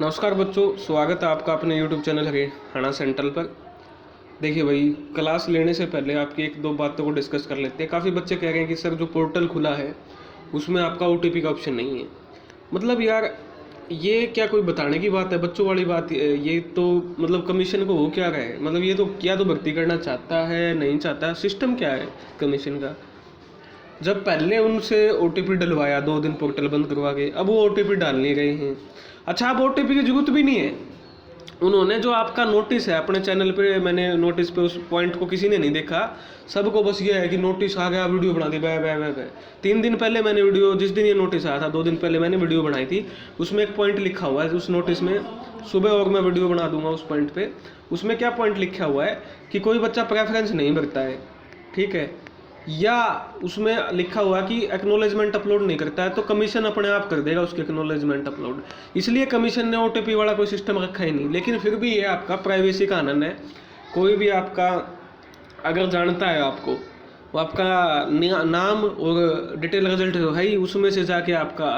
नमस्कार बच्चों, स्वागत है आपका अपने YouTube चैनल हरियाणा सेंट्रल पर। देखिए भाई, क्लास लेने से पहले आपकी एक दो बातों को डिस्कस कर लेते हैं। काफ़ी बच्चे कह रहे हैं कि सर जो पोर्टल खुला है उसमें आपका OTP का ऑप्शन नहीं है। मतलब यार, ये क्या कोई बताने की बात है? बच्चों वाली बात ये तो मतलब कमीशन को हो क्या रहा है? मतलब ये तो क्या तो भर्ती करना चाहता है, नहीं चाहता? सिस्टम क्या है कमीशन का? जब पहले उनसे OTP डलवाया 2 दिन पोर्टल बंद करवा के, अब वो OTP डाल नहीं रहे हैं। अच्छा, अब OTP की जरूरत भी नहीं है। उन्होंने जो आपका नोटिस है अपने चैनल पे, मैंने नोटिस पे उस पॉइंट को किसी ने नहीं देखा। सबको बस ये है कि नोटिस आ गया, वीडियो बना दी, बै बै बै बै। 3 दिन पहले मैंने वीडियो, जिस दिन ये नोटिस आया था 2 दिन पहले मैंने वीडियो बनाई थी। उसमें एक पॉइंट लिखा हुआ है उस नोटिस में, सुबह और मैं वीडियो बना दूंगा उस पॉइंट पे। उसमें क्या पॉइंट लिखा हुआ है कि कोई बच्चा प्रेफरेंस नहीं भरता है, ठीक है, या उसमें लिखा हुआ कि एक्नोलेजमेंट अपलोड नहीं करता है तो कमीशन अपने आप कर देगा उसके एक्नोलेजमेंट अपलोड। इसलिए कमीशन ने OTP वाला कोई सिस्टम रखा ही नहीं। लेकिन फिर भी ये आपका प्राइवेसी का आनंद है। कोई भी आपका अगर जानता है आपको, वो आपका नाम और डिटेल रिजल्ट जो है उसमें से जाके आपका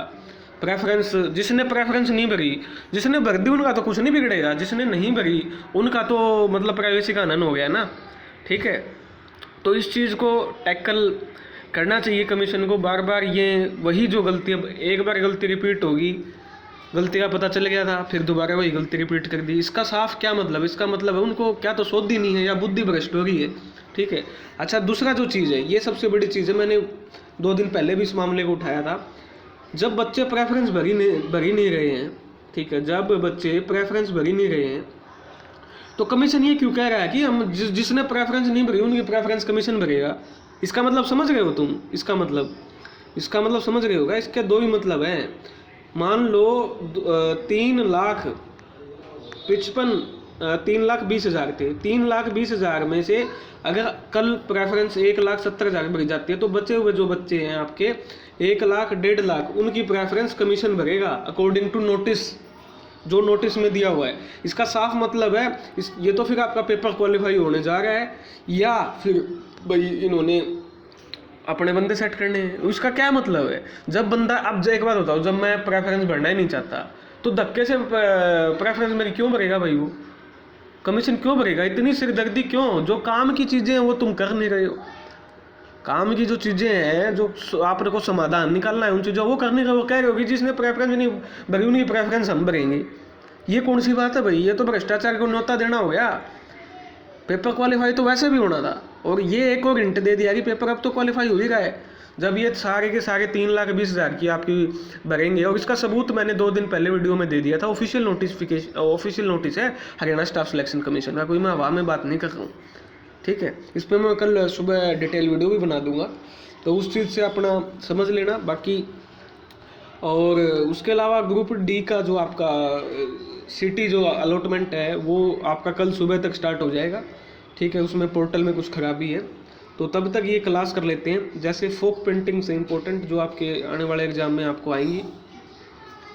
प्रेफरेंस, जिसने प्रेफरेंस नहीं भरी, जिसने भर दी उनका तो कुछ नहीं बिगड़ेगा, जिसने नहीं भरी उनका तो मतलब प्राइवेसी का आनंद हो गया ना, ठीक है। तो इस चीज़ को टैकल करना चाहिए कमीशन को। बार बार ये वही जो गलती, अब एक बार गलती रिपीट होगी, गलती का पता चल गया था, फिर दोबारा वही गलती रिपीट कर दी। इसका साफ क्या मतलब? इसका मतलब है उनको क्या तो सोधी नहीं है या बुद्धि भ्रष्ट हो गई है, ठीक है। अच्छा, दूसरा जो चीज़ है, ये सबसे बड़ी चीज़ है, मैंने 2 दिन पहले भी इस मामले को उठाया था। जब बच्चे प्रेफरेंस भर ही नहीं रहे हैं, ठीक है, जब बच्चे प्रेफरेंस भर ही नहीं रहे हैं तो कमीशन ये क्यों कह रहा है कि हम जिसने प्रेफरेंस नहीं भरी उनकी प्रेफरेंस कमीशन भरेगा? इसका मतलब समझ रहे हो तुम? इसका मतलब समझ रहे होगा। इसके 2 ही मतलब हैं। मान लो 3,20,000 थे। 3,20,000 में से अगर कल प्रेफरेंस 1,70,000 भरी जाती है तो बचे हुए जो बच्चे हैं आपके 1,00,000 1,50,000 उनकी प्रेफरेंस कमीशन भरेगा अकॉर्डिंग टू नोटिस, जो नोटिस में दिया हुआ है। इसका साफ मतलब है ये तो फिर आपका पेपर क्वालिफाई होने जा रहा है, या फिर भाई इन्होंने अपने बंदे सेट करने हैं। इसका क्या मतलब है? जब बंदा, अब एक बात बताओ, जब मैं प्रेफरेंस भरना ही नहीं चाहता तो धक्के से प्रेफरेंस मेरी क्यों भरेगा भाई? वो कमीशन क्यों भरेगा? इतनी सिरदर्दी क्यों? जो काम की चीज़ें हैं वो तुम कर नहीं रहे हो। काम की जो चीज़ें हैं, जो आपने को समाधान निकालना है उन चीज़ों वो करने का, वो कह रहे हो कि जिसने प्रेफरेंस नहीं भरी उनकी प्रेफरेंस हम भरेंगे। ये कौन सी बात है भाई? ये तो भ्रष्टाचार को न्योता देना हो गया। पेपर क्वालिफाई तो वैसे भी होना था, और ये एक और हिंट दे दिया कि पेपर अब तो क्वालिफाई हो ही रहा है। जब ये सारे के सारे 3,20,000 की आपकी भरेंगे, और इसका सबूत मैंने 2 दिन पहले वीडियो में दे दिया था। ऑफिशियल नोटिस है हरियाणा स्टाफ सिलेक्शन कमीशन का, कोई मैं हवा में बात नहीं कर रहा हूँ, ठीक है। इस पर मैं कल सुबह डिटेल वीडियो भी बना दूंगा, तो उस चीज़ से अपना समझ लेना बाकी। और उसके अलावा ग्रुप D का जो आपका सिटी जो अलॉटमेंट है वो आपका कल सुबह तक स्टार्ट हो जाएगा, ठीक है। उसमें पोर्टल में कुछ खराबी है, तो तब तक ये क्लास कर लेते हैं। जैसे फोक पेंटिंग से इम्पोर्टेंट जो आपके आने वाले एग्जाम में आपको आएंगी,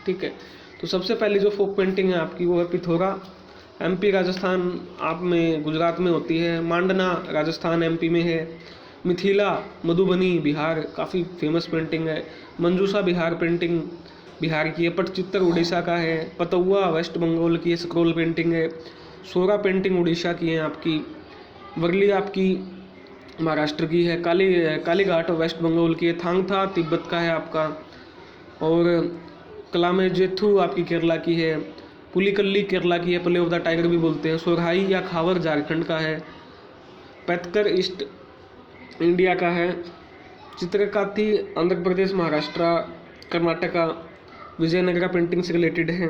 ठीक है। तो सबसे पहले जो फोक पेंटिंग है आपकी वो है पिथौरा, MP राजस्थान आप में, गुजरात में होती है। मांडना राजस्थान MP में है। मिथिला मधुबनी बिहार, काफ़ी फेमस पेंटिंग है। मंजूषा बिहार पेंटिंग बिहार की है। पटचित्र उड़ीसा का है। पतौआ वेस्ट बंगाल की है, स्क्रोल पेंटिंग है। सोरा पेंटिंग उड़ीसा की है आपकी। वर्ली आपकी महाराष्ट्र की है। कालीघाट वेस्ट बंगाल की है। थांगथा तिब्बत का है आपका। और कलामेजेथु आपकी केरला की है। पुलिकल्ली केरला की है, प्ले ऑफ द टाइगर भी बोलते हैं। सोरहाई या खावर झारखंड का है। पैतकर ईस्ट इंडिया का है। चित्रकाथी आंध्र प्रदेश, महाराष्ट्र, कर्नाटका। विजयनगरा पेंटिंग से रिलेटेड है।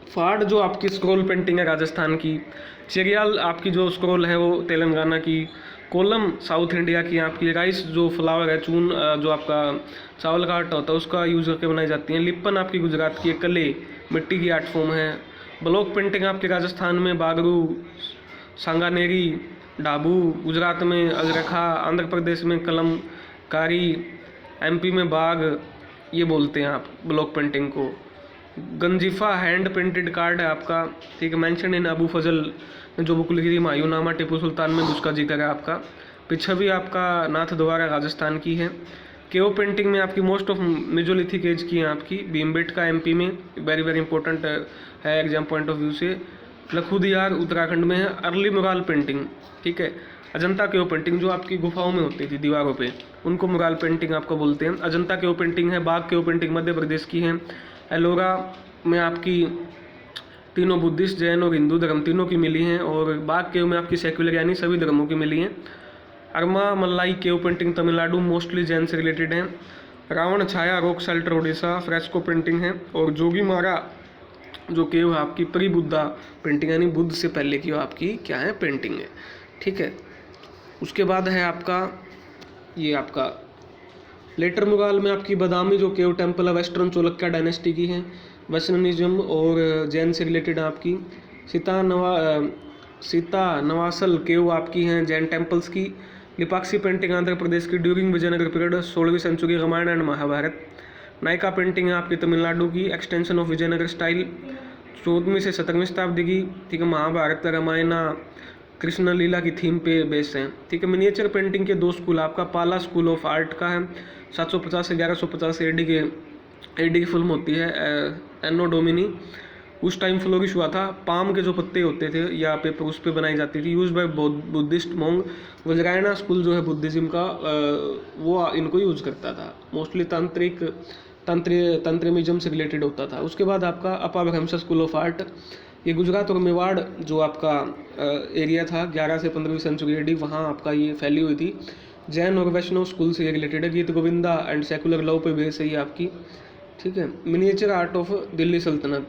फाड़ जो आपकी स्क्रोल पेंटिंग है राजस्थान की। चेरियाल आपकी जो स्क्रोल है वो तेलंगाना की। कोलम साउथ इंडिया की आपकी। राइस जो फ्लावर है, चून जो आपका चावल का आटा होता है उसका यूज करके बनाई जाती है। लिप्पन आपकी गुजरात की है। कले मिट्टी की आर्ट फॉर्म है। ब्लॉक पेंटिंग आपके राजस्थान में बागरू, सांगानेरी, डाबू। गुजरात में अगरखा। आंध्र प्रदेश में कलमकारी। MP में बाग, ये बोलते हैं आप ब्लॉक पेंटिंग को। गंजीफा हैंड पेंटेड कार्ड है आपका, ठीक है। मेंशन इन अबू फजल जो बुकुलगिरी मायूनामा टिप्पू सुल्तान में उसका जिक्र है आपका। पिछवी आपका नाथ द्वारा राजस्थान की है। केओ पेंटिंग में आपकी मोस्ट ऑफ मेजोलिथिक एज की है आपकी। भीमबेटका एमपी में वेरी वेरी इंपॉर्टेंट है एग्जाम पॉइंट ऑफ व्यू से। लखुदियार उत्तराखंड में है। अर्ली मुराल पेंटिंग, ठीक है। अजंता केओ पेंटिंग जो आपकी गुफाओं में होती थी दीवारों पे, उनको मुराल पेंटिंग आपको बोलते हैं। अजंता केओ पेंटिंग है। बाघ केओ पेंटिंग मध्य प्रदेश की है। एलोरा में आपकी तीनों बुद्धिस्ट, जैन और हिंदू धर्म तीनों की मिली हैं। और बाघ केव में आपकी सेक्युलर यानी सभी धर्मों की मिली हैं। Armamalai cave painting Tamil Nadu, mostly Jain से रिलेटेड है। Ravan Chhaya rock shelter Orissa, fresco painting है। और जोगी मारा जो केव है आपकी प्री बुद्धा पेंटिंग यानी बुद्ध से पहले की आपकी क्या है पेंटिंग है, ठीक है। उसके बाद है आपका ये आपका लेटर मुगाल में आपकी बदामी जो केव टेम्पल है वेस्टर्न चोलक्का डायनेस्टी की है। वैष्णविज्म और जैन से रिलेटेड आपकी सीता नवासल केव आपकी हैं जैन टेम्पल्स की। लिपाक्सी पेंटिंग आंध्र प्रदेश की ड्यूरिंग विजयनगर पीरियड 16वीं century, Ramayana and Mahabharata. Nayaka painting है आपकी तमिलनाडु की, एक्सटेंशन ऑफ विजयनगर स्टाइल, 14वीं से 17वीं शताब्दी की, ठीक है। महाभारत रामायण कृष्ण लीला की थीम पे बेस्ड है, ठीक है। मिनिएचर पेंटिंग के दो स्कूल आपका पाला स्कूल ऑफ आर्ट का है 750 से 1150 एडी की फिल्म होती है एनो डोमिनी। उस टाइम फ्लोरिश हुआ था। पाम के जो पत्ते होते थे या पेपर उस पर बनाई जाती थी। Use by Buddhist monk. Vajrayana school जो है बुद्धिज्म का वो इनको यूज करता था। मोस्टली तंत्रिमिज्म से रिलेटेड होता था। उसके बाद आपका अपाभ्रंश स्कूल ऑफ आर्ट, ये गुजरात और मेवाड़ जो आपका एरिया था 11 से 15वीं सेंचुरी एडी, वहाँ आपका ये फैली हुई थी। जैन और वैष्णव स्कूल से रिलेटेड है। गीत गोविंदा एंड सेकुलर लव पे बेस है ये आपकी, ठीक है। मिनिएचर आर्ट ऑफ दिल्ली सल्तनत,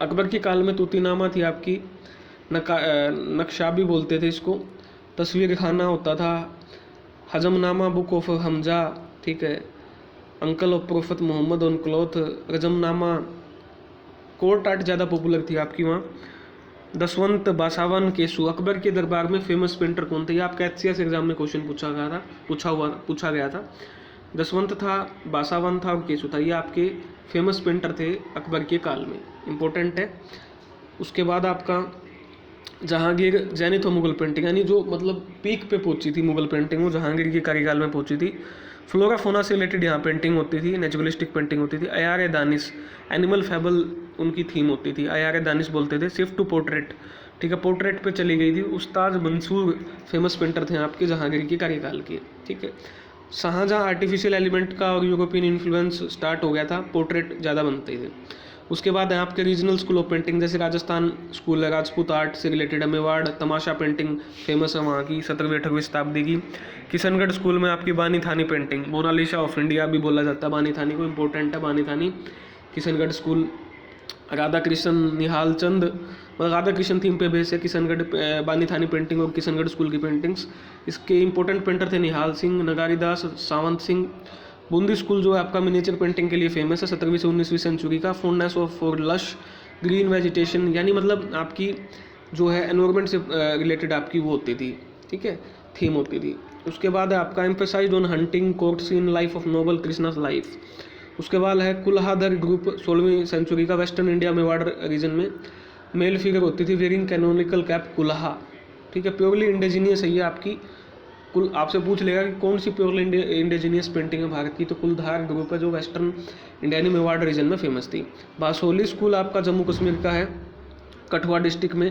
अकबर के काल में तूतीनामा थी आपकी, नक्शाबी बोलते थे इसको। तस्वीर खाना होता था। हजमनामा बुक ऑफ हमजा, ठीक है। Uncle of prophet Mohammad on cloth, Razmnama. Court art ज़्यादा पॉपुलर थी आपकी वहाँ। दसवंत बासावन केसु, अकबर के दरबार में फेमस पेंटर कौन थे? ये आपका एचसीएस एग्जाम में क्वेश्चन पूछा गया था। दसवंत था, बासावन था और केसु था। ये आपके फेमस पेंटर थे अकबर के काल में, इम्पोर्टेंट है। उसके बाद आपका जहांगीर जैनिथ और मुगल पेंटिंग यानी जो मतलब पीक पे पहुंची थी मुगल पेंटिंग, वो जहांगीर के कार्यकाल में पहुंची थी। फ्लोरा फोना से रिलेटेड यहाँ पेंटिंग होती थी, नेचुरलिस्टिक पेंटिंग होती थी। अयार दानिश, एनिमल फैबल उनकी थीम होती थी। अयार दानिश बोलते थे। शिफ्ट टू पोर्ट्रेट, ठीक है, पोर्ट्रेट पे चली गई थी। उस्ताद मंसूर फेमस पेंटर थे आपके जहांगीर के कार्यकाल के, ठीक है। शाहजहाँ आर्टिफिशियल एलिमेंट का और यूरोपियन इन्फ्लुएंस स्टार्ट हो गया था, पोर्ट्रेट ज़्यादा बनते थे। उसके बाद है आपके रीजनल स्कूल ऑफ पेंटिंग, जैसे राजस्थान स्कूल है, राजपूत आर्ट से रिलेटेड है। मेवाड़ तमाशा पेंटिंग फेमस है वहाँ की, 17वीं-18वीं शताब्दी की। किशनगढ़ स्कूल में आपकी बानी थानी पेंटिंग, मोनालिसा ऑफ इंडिया भी बोला जाता है बानी थानी को, इम्पोर्टेंट है बानी थानी। किशनगढ़ स्कूल। राधा कृष्ण निहाल चंद, मतलब राधा कृष्ण थीम पे बेस है किशनगढ़ बानी थानी पेंटिंग और किशनगढ़ स्कूल की पेंटिंग्स। इसके इंपॉर्टेंट पेंटर थे निहाल सिंह, नगारीदास, सावंत सिंह। बूंदी स्कूल जो है आपका मिनिएचर पेंटिंग के लिए फेमस है, 17वीं से 19वीं सेंचुरी का। Fondness of for lush green vegetation, यानी मतलब आपकी जो है एनवायरमेंट से रिलेटेड आपकी वो होती थी, ठीक है, थीम होती थी। उसके बाद है आपका emphasized on hunting court scene life of noble Krishna's life. उसके बाद है कुल्हाधर ग्रुप, 16वीं सेंचुरी का, वेस्टर्न इंडिया मेवाड़ रीजन में। मेल फिगर होती थी वेयरिंग कैनोनिकल कैप, कुल्हा, ठीक है। प्योरली इंडिजीनियस है ये आपकी। कुल आपसे पूछ लेगा कि कौन सी प्योरली इंडिजीनियस पेंटिंग है भारत की, तो कुलधार ग्रुप है जो वेस्टर्न इंडिया मेवाड़ रीजन में फेमस थी। बासोली स्कूल आपका जम्मू कश्मीर का है, कठुआ डिस्ट्रिक्ट में।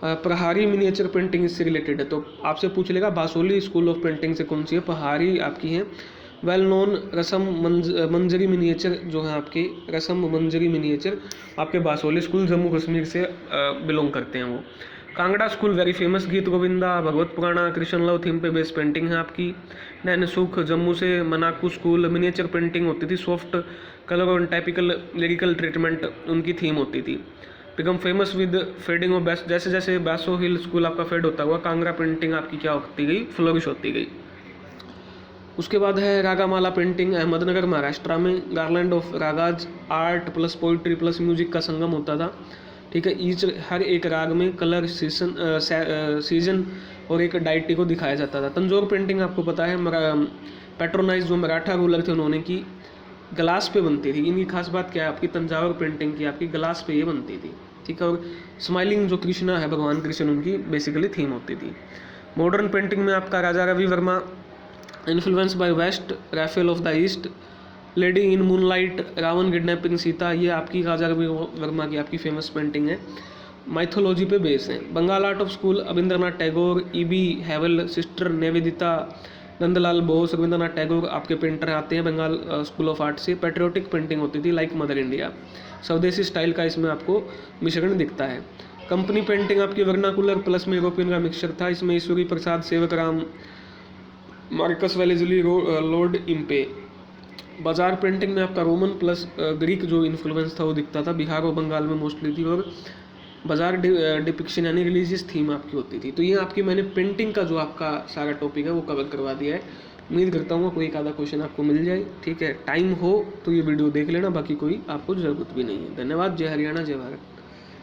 पहाड़ी मिनिएचर पेंटिंग इससे रिलेटेड है, तो आपसे पूछ लेगा बासोली स्कूल ऑफ पेंटिंग से कौन सी है, पहाड़ी आपकी है। वेल नोन रसम मंजरी मिनिएचर जो है आपके, रसम मंजरी मिनिएचर आपके बासोली स्कूल जम्मू कश्मीर से बिलोंग करते हैं वो। कांगड़ा स्कूल वेरी फेमस, गीत गोविंदा, भगवत पुराणा, कृष्ण लव थीम पे बेस्ड पेंटिंग है आपकी। नैन सुख जम्मू से। मनाकू स्कूल मिनिएचर पेंटिंग होती थी, सॉफ्ट कलर और टाइपिकल लिरिकल ट्रीटमेंट उनकी थीम होती थी। Become famous with fading of best, जैसे जैसे बैसो हिल स्कूल आपका फेड होता हुआ कांगड़ा पेंटिंग आपकी क्या होती गई, फ्लोरिश होती गई। उसके बाद है रागामाला पेंटिंग, अहमदनगर महाराष्ट्र में। Garland of ragas, art plus poetry plus music का संगम होता था, ठीक है। ईच हर एक राग में कलर सीजन और एक डाइटी को दिखाया जाता था। तंजौर पेंटिंग आपको पता है पैट्रोनाइज जो मराठा रूलर थे उन्होंने की, ग्लास पे बनती थी। इनकी खास बात क्या है आपकी तंजावर पेंटिंग की, आपकी ग्लास पे ये बनती थी, ठीक है। और स्माइलिंग जो कृष्णा है भगवान कृष्ण, उनकी बेसिकली थीम होती थी। मॉडर्न पेंटिंग में आपका Raja Ravi Varma influence by west, Raphael of the east, lady in moonlight, Ravan kidnapping Sita, ये आपकी राजा रवि वर्मा की आपकी फेमस पेंटिंग है, माइथोलॉजी पे बेस है। Bengal art of school, Rabindranath Tagore, E B Havell, sister Nivedita, Nandalal Bose, Rabindranath Tagore आपके पेंटर आते हैं बंगाल स्कूल ऑफ आर्ट से। पेट्रियोटिक पेंटिंग होती थी like mother India, swadeshi style का इसमें आपको मिश्रण दिखता है। कंपनी पेंटिंग आपकी वर्नाकुलर प्लस में यूरोपियन का मिक्सचर था, इसमें ईश्वरी प्रसाद, सेवक Ram, Marcus Wellesley, Lord Impey. बाजार पेंटिंग में आपका रोमन प्लस ग्रीक जो इन्फ्लुएंस था वो दिखता था, बिहार और बंगाल में मोस्टली थी, और बाजार डिपिक्शन यानी रिलीजियस थीम आपकी होती थी। तो ये आपकी मैंने पेंटिंग का जो आपका सारा टॉपिक है वो कवर करवा दिया है। उम्मीद करता हूँ कोई एक आधा क्वेश्चन आपको मिल जाए, ठीक है। टाइम हो तो ये वीडियो देख लेना, बाकी कोई आपको ज़रूरत भी नहीं है। धन्यवाद। जय हरियाणा, जय भारत।